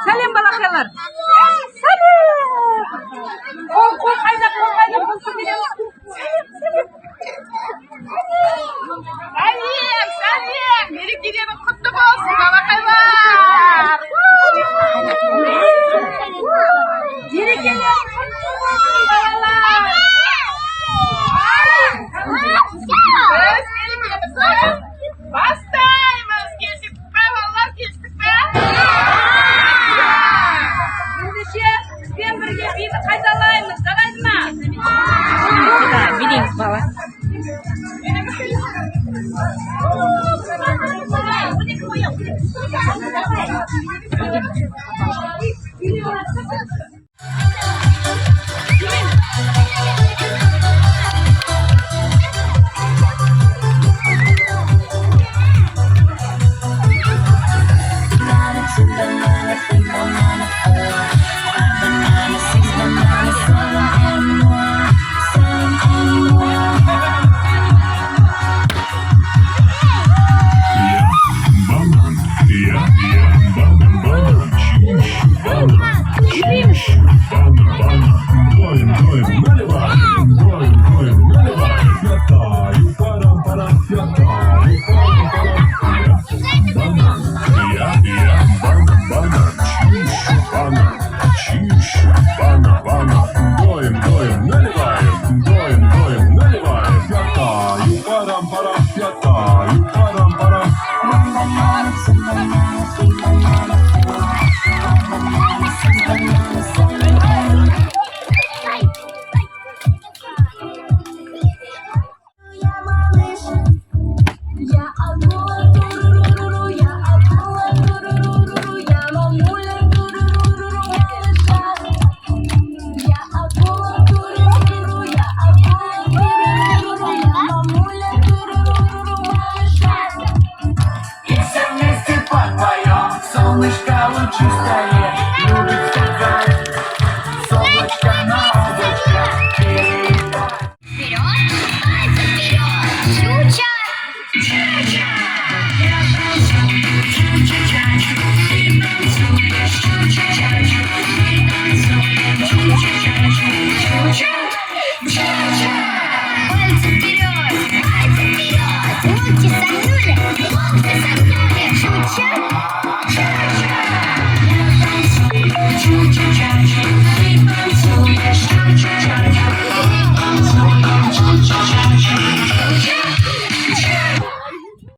Сәлем балақайлар. Сәлем. Қол қайда, қол көтереміз. Сәлем. Мерекелерің құтты болсын балақайлар. Мерекелерің құтты болсын балалар. Біз мерекемізді бастаймыз. Келдік пе, балалар, келдік пе? Ендеше бізбен бірге биді қайталаймыз. Жарайды ма? Билейміз бала. Локти согнули, чу-чу.